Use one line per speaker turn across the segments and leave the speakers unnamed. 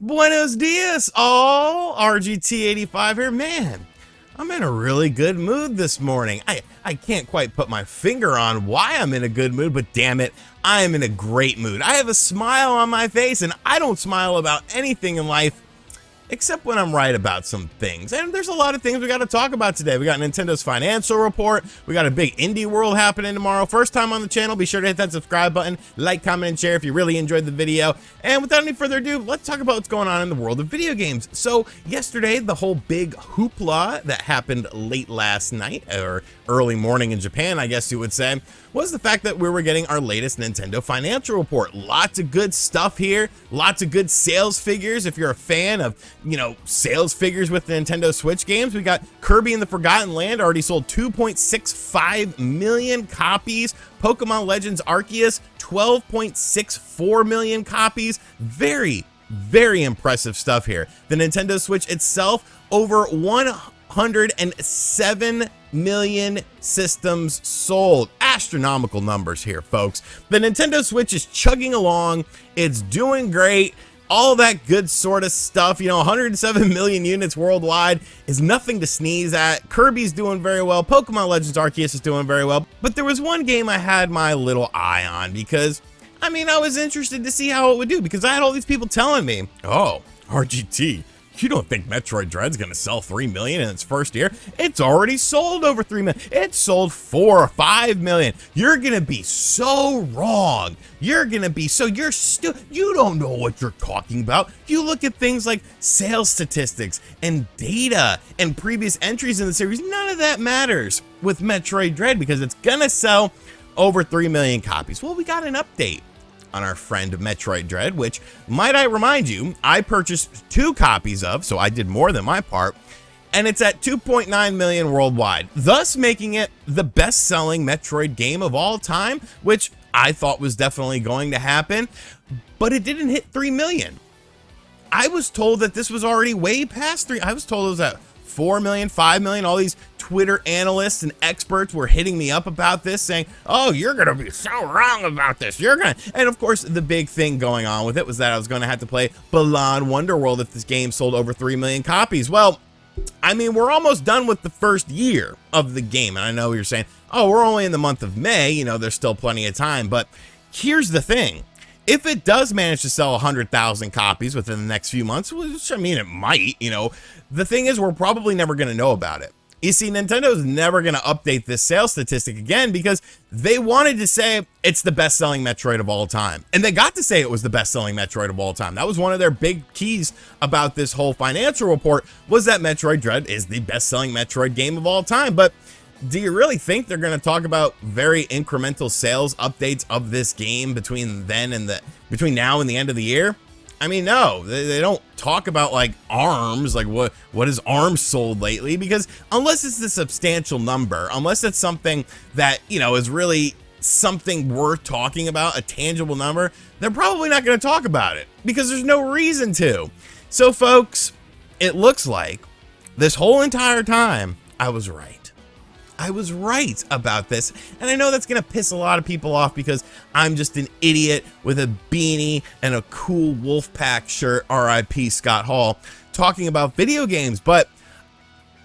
Buenos dias, all. RGT85 here. Man, I'm in a really good mood this morning. I can't quite put my finger on why I'm in a good mood, but damn it, I am in a great mood. I have a smile on my face, and I don't smile about anything in life except when I'm right about some things. And there's a lot of things we got to talk about today. We got Nintendo's financial report. We got a big indie world happening tomorrow. First time on the channel, be sure to hit that subscribe button, like, comment, and share if you really enjoyed the video. And without any further ado, let's talk about what's going on in the world of video games. So yesterday, the whole big hoopla that happened late last night, or early morning in Japan, I guess you would say, was the fact that we were getting our latest Nintendo financial report. Lots of good stuff here, lots of good sales figures. If you're a fan of, sales figures with the Nintendo Switch games, we got Kirby and the Forgotten Land already sold 2.65 million copies. Pokemon Legends Arceus, 12.64 million copies. Very, very impressive stuff here. The Nintendo Switch itself, over 107 million systems sold. Astronomical numbers here, folks. The Nintendo Switch is chugging along. It's doing great. All that good sort of stuff. 107 million units worldwide is nothing to sneeze at. Kirby's doing very well. Pokemon Legends Arceus is doing very well. But there was one game I had my little eye on because, I was interested to see how it would do because I had all these people telling me, oh, RGT, you don't think Metroid Dread's gonna sell 3 million in its first year? It's already sold over 3 million. It sold 4 or 5 million. You're gonna be so wrong. You don't know what you're talking about. You look at things like sales statistics and data and previous entries in the series. None of that matters with Metroid Dread because it's gonna sell over 3 million copies. Well, we got an update on our friend Metroid Dread, which, might I remind you, I purchased 2 copies of, so I did more than my part, and it's at 2.9 million worldwide, thus making it the best-selling Metroid game of all time, which I thought was definitely going to happen, but it didn't hit 3 million. I was told that this was already way past 3. I was told it was at 4 million, 5 million. All these Twitter analysts and experts were hitting me up about this saying, oh, you're going to be so wrong about this. And of course, the big thing going on with it was that I was going to have to play Balan Wonderworld if this game sold over 3 million copies. Well, we're almost done with the first year of the game. And I know you're saying, oh, we're only in the month of May. There's still plenty of time. But here's the thing. If it does manage to sell 100,000 copies within the next few months, which it might, the thing is we're probably never going to know about it. You see, Nintendo's never going to update this sales statistic again because they wanted to say it's the best-selling Metroid of all time. And they got to say it was the best-selling Metroid of all time. That was one of their big keys about this whole financial report, was that Metroid Dread is the best-selling Metroid game of all time. But do you really think they're going to talk about very incremental sales updates of this game between now and the end of the year? No, they don't talk about like ARMS, like what has ARMS sold lately, because unless it's a substantial number, unless it's something that, is really something worth talking about, a tangible number, they're probably not going to talk about it because there's no reason to. So folks, it looks like this whole entire time I was right. I was right about this, and I know that's gonna piss a lot of people off because I'm just an idiot with a beanie and a cool Wolfpack shirt, RIP Scott Hall, talking about video games, but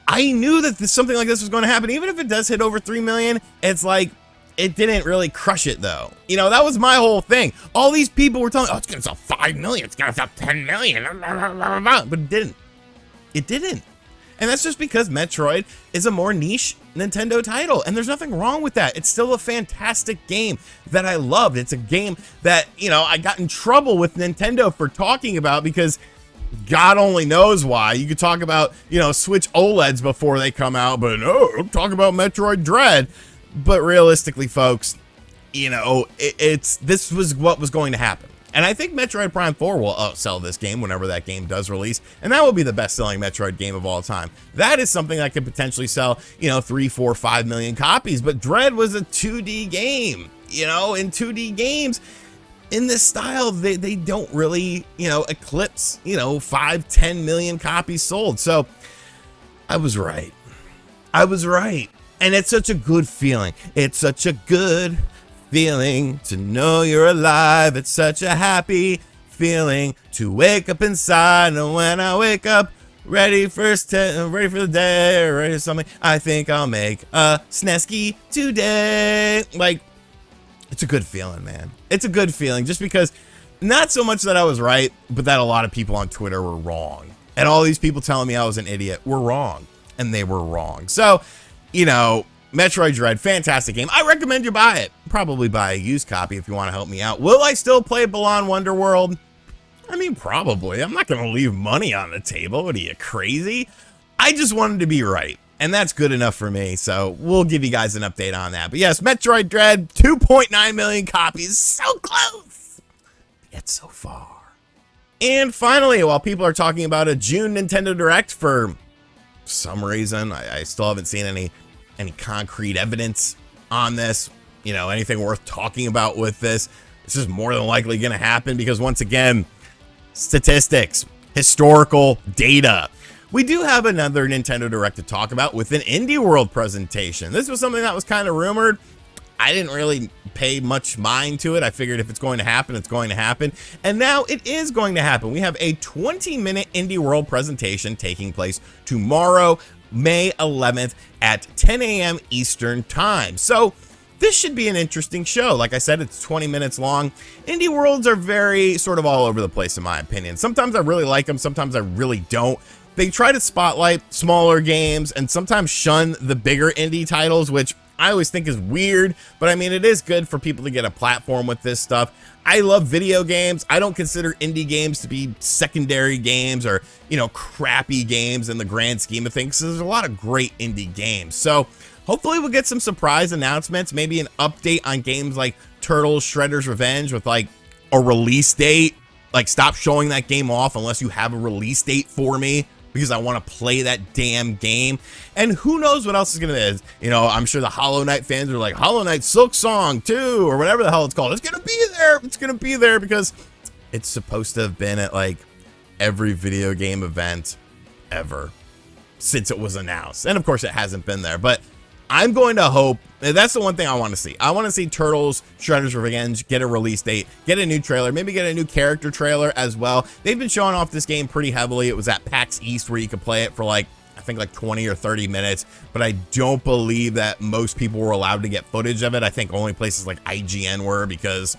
I knew that something like this was going to happen. Even if it does hit over 3 million, it's like, it didn't really crush it though. That was my whole thing. All these people were telling me, oh, it's gonna sell 5 million, it's gonna sell 10 million, but it didn't. It didn't. And that's just because Metroid is a more niche Nintendo title, and there's nothing wrong with that. It's still a fantastic game that I loved. It's a game that, I got in trouble with Nintendo for talking about because God only knows why. You could talk about, Switch OLEDs before they come out, but no, don't talk about Metroid Dread. But realistically, folks, this was what was going to happen. And I think Metroid Prime 4 will outsell this game whenever that game does release, and that will be the best-selling Metroid game of all time. That is something that could potentially sell, 3, 4, 5 million copies, but Dread was a 2D game. In 2D games, in this style, they don't really, eclipse, 5, 10 million copies sold. So, I was right. I was right. And it's such a good feeling. It's such a good feeling to know you're alive. It's such a happy feeling to wake up inside, and when I wake up, ready for the day, or ready for something, I think I'll make a Snesky today. Like, it's a good feeling, man. It's a good feeling, just because not so much that I was right, but that a lot of people on Twitter were wrong. And all these people telling me I was an idiot were wrong, and they were wrong. So, you know, Metroid Dread, fantastic game. I recommend you buy it. Probably buy a used copy if you want to help me out. Will I still play Balan Wonderworld? I mean, probably. I'm not going to leave money on the table. What are you, crazy? I just wanted to be right, and that's good enough for me. So we'll give you guys an update on that. But yes, Metroid Dread, 2.9 million copies. So close, yet so far. And finally, while people are talking about a June Nintendo Direct, for some reason, I still haven't seen any concrete evidence on this, you know, anything worth talking about with this. This is more than likely going to happen because, once again, statistics, historical data. We do have another Nintendo Direct to talk about with an Indie World presentation. This was something that was kind of rumored. I didn't really pay much mind to it. I figured if it's going to happen, it's going to happen. And now it is going to happen. We have a 20-minute Indie World presentation taking place tomorrow, May 11th at 10 a.m. Eastern Time. So this should be an interesting show. Like I said, it's 20 minutes long. Indie Worlds are very sort of all over the place, in my opinion. Sometimes I really like them, sometimes I really don't. They try to spotlight smaller games and sometimes shun the bigger indie titles, which I always think is weird, but I mean, it is good for people to get a platform with this stuff. I love video games. I don't consider indie games to be secondary games or, you know, crappy games in the grand scheme of things. So there's a lot of great indie games. So hopefully we'll get some surprise announcements, maybe an update on games like Turtles Shredder's Revenge with like a release date. Like, stop showing that game off unless you have a release date for me, because I want to play that damn game. And who knows what else is going to be. You know, I'm sure the Hollow Knight fans are like, Hollow Knight Silk Song 2, or whatever the hell it's called. It's going to be there. It's going to be there because it's supposed to have been at like every video game event ever since it was announced. And of course it hasn't been there, but I'm going to hope. That's the one thing I want to see. I want to see Turtles Shredder's Revenge get a release date, get a new trailer, maybe get a new character trailer as well. They've been showing off this game pretty heavily. It was at PAX East where you could play it for like, I think like 20 or 30 minutes, but I don't believe that most people were allowed to get footage of it. I think only places like IGN were, because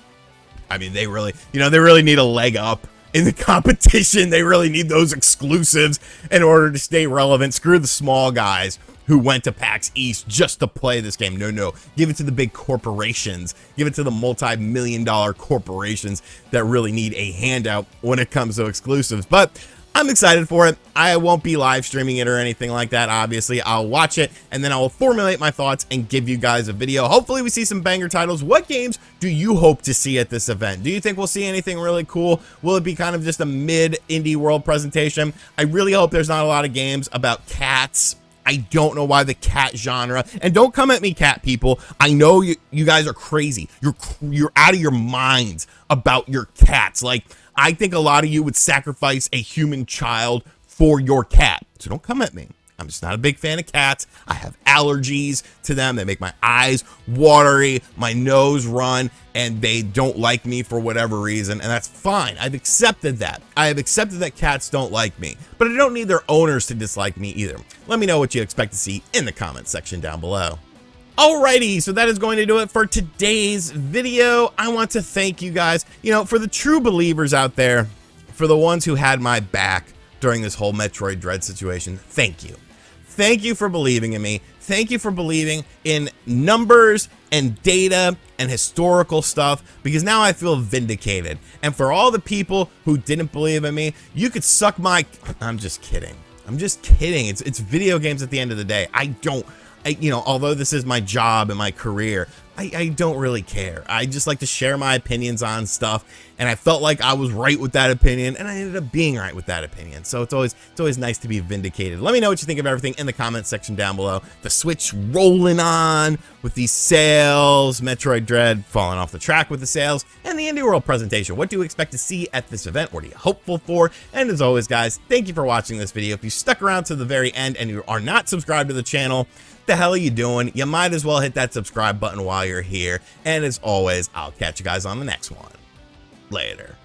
I mean, they really, you know, they really need a leg up in the competition. They really need those exclusives in order to stay relevant. Screw the small guys who went to PAX East just to play this game. No, give it to the big corporations. Give it to the multi-million-dollar corporations that really need a handout when it comes to exclusives. But I'm excited for it. I won't be live streaming it or anything like that, obviously. I'll watch it, and then I will formulate my thoughts and give you guys a video. Hopefully we see some banger titles. What games do you hope to see at this event? Do you think we'll see anything really cool? Will it be kind of just a mid-indie world presentation? I really hope there's not a lot of games about cats. I don't know why the cat genre, and don't come at me, cat people. I know you guys are crazy. You're out of your minds about your cats. Like, I think a lot of you would sacrifice a human child for your cat. So don't come at me. I'm just not a big fan of cats. I have allergies to them. They make my eyes watery, my nose run, and they don't like me for whatever reason, and that's fine. I've accepted that. I have accepted that cats don't like me, but I don't need their owners to dislike me either. Let me know what you expect to see in the comments section down below. Alrighty, so that is going to do it for today's video. I want to thank you guys, you know, for the true believers out there, for the ones who had my back during this whole Metroid Dread situation. Thank you. Thank you for believing in me. Thank you for believing in numbers and data and historical stuff, because now I feel vindicated. And for all the people who didn't believe in me, you could suck my... I'm just kidding. I'm just kidding. It's video games at the end of the day. You know, although this is my job and my career, I don't really care. I just like to share my opinions on stuff, and I felt like I was right with that opinion, and I ended up being right with that opinion. So it's always nice to be vindicated. Let me know what you think of everything in the comments section down below. The Switch rolling on with these sales, Metroid Dread falling off the track with the sales, and the Indie World presentation. What do you expect to see at this event? What are you hopeful for? And as always, guys, thank you for watching this video. If you stuck around to the very end and you are not subscribed to the channel, the hell are you doing? You might as well hit that subscribe button while you're here. And as always, I'll catch you guys on the next one. Later.